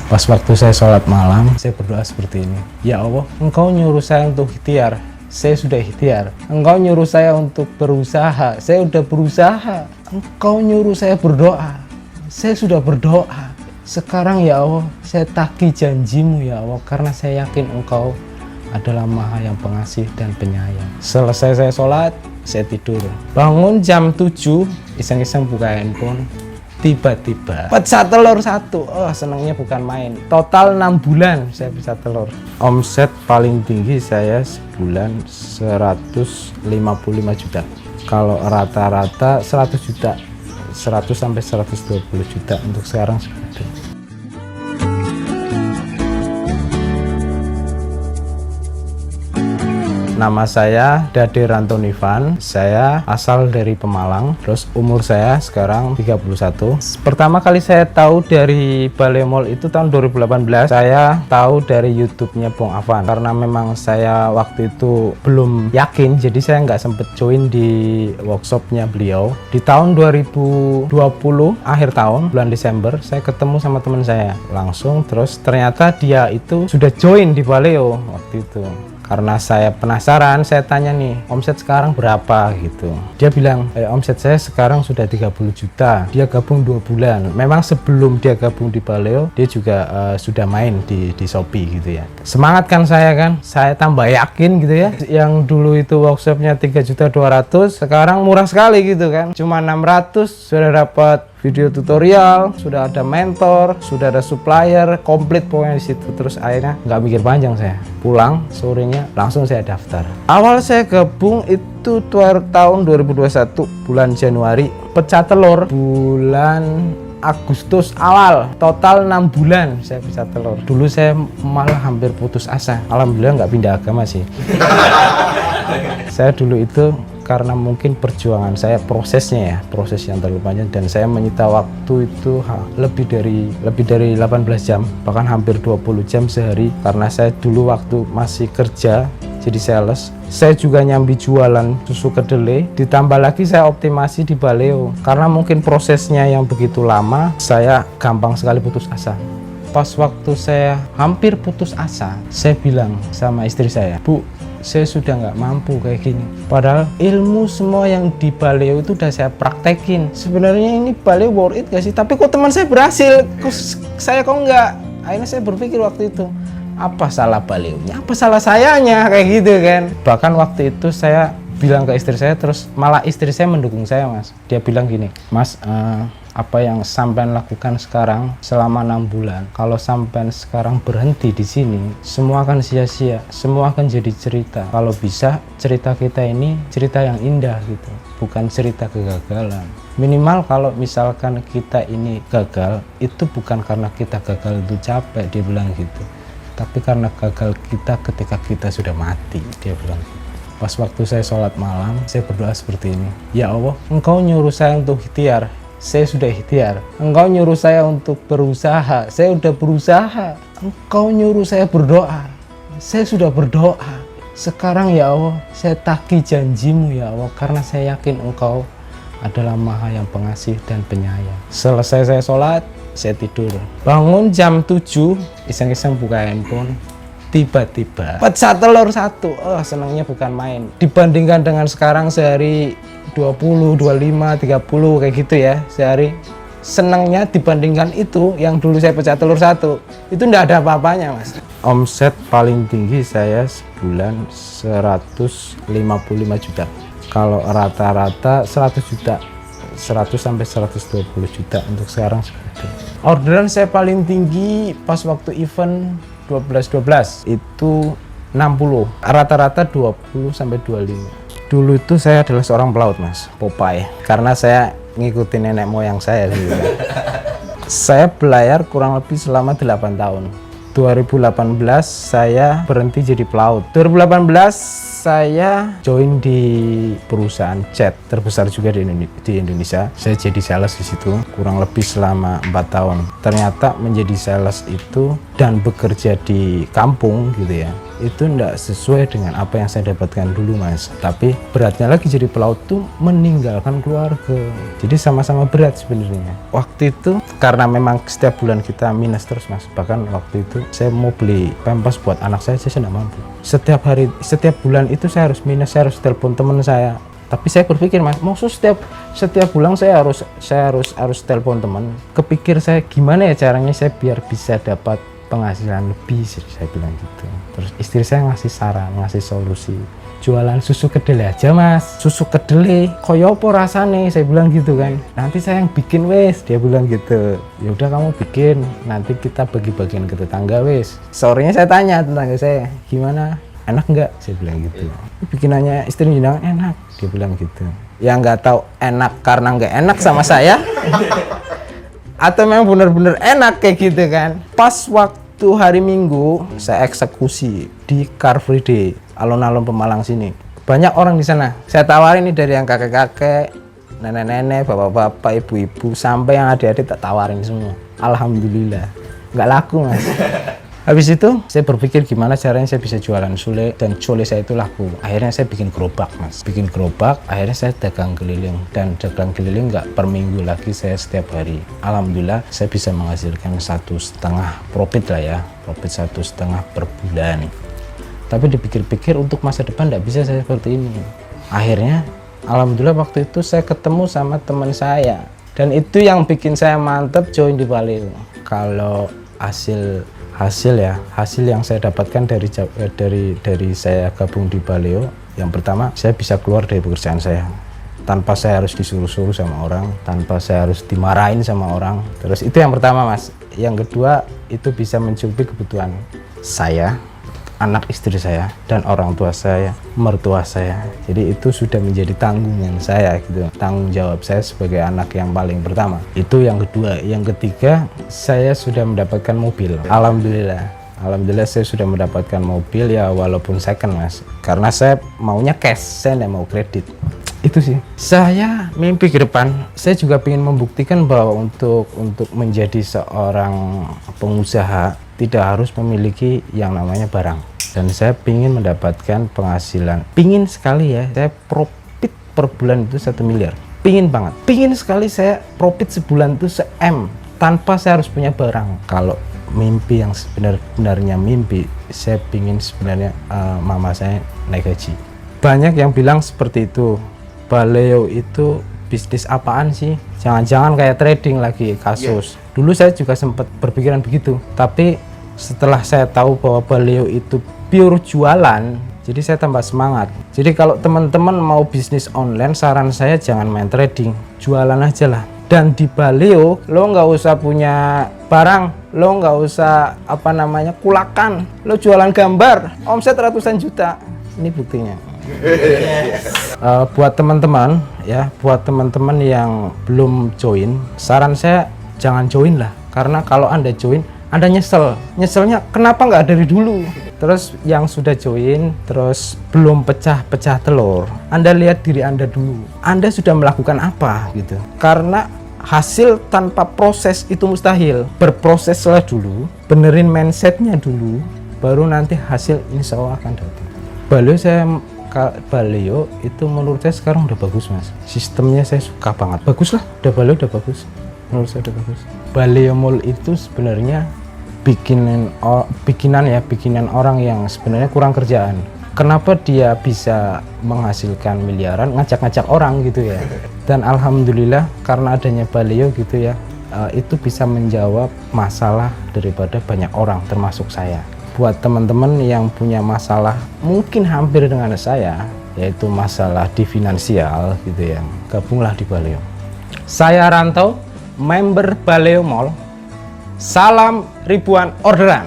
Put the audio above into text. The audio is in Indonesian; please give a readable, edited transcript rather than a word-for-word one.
Pas waktu saya sholat malam, saya berdoa seperti ini. Ya Allah, Engkau nyuruh saya untuk ikhtiar, saya sudah ikhtiar. Engkau nyuruh saya untuk berusaha, saya sudah berusaha. Engkau nyuruh saya berdoa, saya sudah berdoa. Sekarang ya Allah, saya tagih janjimu ya Allah, karena saya yakin Engkau adalah Maha yang pengasih dan penyayang. Selesai saya sholat, saya tidur. Bangun jam 7, iseng-iseng buka handphone. Tiba-tiba pecah telur satu. Oh, senangnya bukan main. Total 6 bulan saya bisa telur. Omset paling tinggi saya sebulan 155 juta. Kalau rata-rata 100 juta, 100 sampai 120 juta untuk sekarang seperti itu. Nama saya Dade Rantonivan, saya asal dari Pemalang, terus umur saya sekarang 31. Pertama kali saya tahu dari Balai Mall itu tahun 2018, saya tahu dari YouTube-nya Bong Avan. Karena memang saya waktu itu belum yakin, jadi saya nggak sempet join di workshopnya beliau. Di tahun 2020, akhir tahun, bulan Desember, saya ketemu sama teman saya langsung, terus ternyata dia itu sudah join di Baleo waktu itu. Karena saya penasaran, saya tanya nih, omset sekarang berapa gitu. Dia bilang, omset saya sekarang sudah 30 juta. Dia gabung 2 bulan. Memang sebelum dia gabung di Baleo, dia juga sudah main di Shopee gitu ya. Semangat kan saya kan, saya tambah yakin gitu ya. Yang dulu itu workshopnya 3.200.000, sekarang murah sekali gitu kan. Cuma 600 sudah dapat video tutorial, sudah ada mentor, sudah ada supplier, komplit pokoknya di situ. Terus akhirnya nggak mikir panjang, saya pulang sorenya langsung saya daftar. Awal saya gabung itu tahun 2021 bulan Januari, pecah telur bulan Agustus awal, total 6 bulan saya bisa telur. Dulu saya malah hampir putus asa, alhamdulillah nggak pindah agama sih. Saya dulu itu karena mungkin perjuangan saya, prosesnya ya, proses yang terlalu panjang, dan saya menyita waktu itu lebih dari 18 jam, bahkan hampir 20 jam sehari, karena saya dulu waktu masih kerja jadi sales, saya juga nyambi jualan susu kedelai, ditambah lagi saya optimasi di Baleo. Karena mungkin prosesnya yang begitu lama, saya gampang sekali putus asa. Pas waktu saya hampir putus asa, saya bilang sama istri saya, Bu, saya sudah nggak mampu kayak gini. Padahal ilmu semua yang di Baleo itu udah saya praktekin. Sebenarnya ini Baleo worth it gak sih? Tapi kok teman saya berhasil, saya kok nggak? Akhirnya saya berpikir waktu itu, apa salah Baleonya? Apa salah sayanya? Kayak gitu kan. Bahkan waktu itu saya bilang ke istri saya, terus malah istri saya mendukung saya, Mas. Dia bilang gini, Mas, apa yang sampean lakukan sekarang selama 6 bulan, kalau sampean sekarang berhenti di sini, semua akan sia-sia, semua akan jadi cerita. Kalau bisa cerita kita ini cerita yang indah gitu, bukan cerita kegagalan. Minimal kalau misalkan kita ini gagal, itu bukan karena kita gagal itu capek, dia bilang gitu, tapi karena gagal kita ketika kita sudah mati, dia bilang gitu. Pas waktu saya sholat malam, saya berdoa seperti ini. Ya Allah, Engkau nyuruh saya untuk ikhtiar, saya sudah ikhtiar. Engkau nyuruh saya untuk berusaha, saya sudah berusaha. Engkau nyuruh saya berdoa, saya sudah berdoa. Sekarang ya Allah, saya tagih janjimu ya Allah, karena saya yakin Engkau adalah Maha yang pengasih dan penyayang. Selesai saya sholat, saya tidur. Bangun jam 7, iseng-iseng buka handphone. Tiba-tiba pecah telur satu. Oh, senangnya bukan main. Dibandingkan dengan sekarang sehari 20, 25, 30 kayak gitu ya sehari. Senangnya dibandingkan itu yang dulu saya pecah telur satu, itu enggak ada apa-apanya, Mas. Omset paling tinggi saya sebulan 155 juta. Kalau rata-rata 100 juta, 100 sampai 120 juta untuk sekarang seperti itu. Orderan saya paling tinggi pas waktu event 12-12 itu 60, rata-rata 20 sampai 25. Dulu itu saya adalah seorang pelaut, Mas, Popeye, karena saya ngikutin nenek moyang saya gitu. Saya belayar kurang lebih selama 8 tahun. 2018 saya berhenti jadi pelaut. 2018 saya join di perusahaan cat terbesar juga di Indonesia. Saya jadi sales di situ kurang lebih selama 4 tahun. Ternyata menjadi sales itu dan bekerja di kampung gitu ya, itu enggak sesuai dengan apa yang saya dapatkan dulu Mas. Tapi beratnya lagi jadi pelaut tuh meninggalkan keluarga. Jadi sama-sama berat sebenarnya. Waktu itu karena memang setiap bulan kita minus terus Mas. Bahkan waktu itu saya mau beli pampers buat anak saya tidak mampu. Setiap bulan itu saya harus minus, saya harus telepon teman saya. Tapi saya berpikir Mas, maksud setiap bulan saya harus telepon teman. Kepikir saya gimana ya caranya saya biar bisa dapat penghasilan lebih, saya bilang gitu. Terus istri saya ngasih saran, ngasih solusi, jualan susu kedelai aja Mas. Susu kedelai koyo apa rasane, saya bilang gitu kan. Nanti saya yang bikin wes, dia bilang gitu. Ya udah kamu bikin, nanti kita bagi-bagian ke tetangga wes. Sorenya saya tanya tetangga saya, gimana, enak nggak, saya bilang gitu. Bikinannya istri bilang enak, dia bilang gitu. Ya nggak tahu enak karena nggak enak sama saya atau memang benar-benar enak kayak gitu kan. Pas waktu hari Minggu saya eksekusi di Car Free Day alun-alun Pemalang sini. Banyak orang di sana. Saya tawarin ini dari yang kakek-kakek, nenek-nenek, bapak-bapak, ibu-ibu, sampai yang adik-adik tak tawarin semua. Alhamdulillah, nggak laku Mas. Habis itu saya berpikir gimana caranya saya bisa jualan sule dan cole saya itu laku. Akhirnya saya bikin gerobak Mas. Bikin gerobak, akhirnya saya dagang keliling. Dan dagang keliling nggak per minggu lagi, saya setiap hari. Alhamdulillah saya bisa menghasilkan 1,5 profit lah ya. Profit 1,5 per bulan. Tapi dipikir-pikir untuk masa depan nggak bisa saya seperti ini. Akhirnya alhamdulillah waktu itu saya ketemu sama teman saya. Dan itu yang bikin saya mantep join di Baleo. Kalau hasil yang saya dapatkan dari saya gabung di Baleo, yang pertama saya bisa keluar dari pekerjaan saya tanpa saya harus disuruh-suruh sama orang, tanpa saya harus dimarahin sama orang. Terus itu yang pertama Mas. Yang kedua itu bisa mencukupi kebutuhan saya, anak istri saya, dan orang tua saya, mertua saya. Jadi itu sudah menjadi tanggungan saya gitu, tanggung jawab saya sebagai anak yang paling pertama. Itu yang kedua. Yang ketiga, saya sudah mendapatkan mobil. Alhamdulillah saya sudah mendapatkan mobil ya, walaupun second Mas. Karena saya maunya cash, saya tidak mau kredit. Itu sih. Saya mimpi ke depan, saya juga ingin membuktikan bahwa untuk menjadi seorang pengusaha tidak harus memiliki yang namanya barang. Dan saya ingin mendapatkan penghasilan. Pingin sekali ya, saya profit per bulan itu 1 miliar. Pingin banget. Pingin sekali saya profit sebulan itu se-M tanpa saya harus punya barang. Kalau mimpi yang sebenarnya mimpi, saya pingin sebenarnya mama saya naik haji. Banyak yang bilang seperti itu. Baleo itu bisnis apaan sih? Jangan-jangan kayak trading lagi, kasus. Dulu saya juga sempat berpikiran begitu. Tapi setelah saya tahu bahwa Baleo itu pure jualan, jadi saya tambah semangat. Jadi kalau teman-teman mau bisnis online, saran saya jangan main trading, jualan aja lah. Dan di Baleo, lo nggak usah punya barang, lo nggak usah kulakan, lo jualan gambar, omset ratusan juta. Ini buktinya. Buat teman-teman ya, buat teman-teman yang belum join, saran saya jangan join lah. Karena kalau Anda join, Anda nyeselnya kenapa nggak dari dulu. Terus yang sudah join terus belum pecah telur, Anda lihat diri Anda dulu, Anda sudah melakukan apa gitu. Karena hasil tanpa proses itu mustahil. Berproseslah dulu, benerin mindsetnya dulu, baru nanti hasil insya Allah akan datang. Baleo itu menurut saya sekarang udah bagus Mas. Sistemnya saya suka banget. Bagus lah, Baleo udah bagus. Menurut saya udah bagus. Baleo Mall itu sebenarnya bikinan orang yang sebenarnya kurang kerjaan. Kenapa dia bisa menghasilkan miliaran, ngajak-ngajak orang gitu ya. Dan alhamdulillah karena adanya Baleo gitu ya, itu bisa menjawab masalah daripada banyak orang termasuk saya. Buat teman-teman yang punya masalah mungkin hampir dengan saya, yaitu masalah di finansial gitu ya, gabunglah di Baleo. Saya Rantau, member Baleo Mall. Salam ribuan orderan.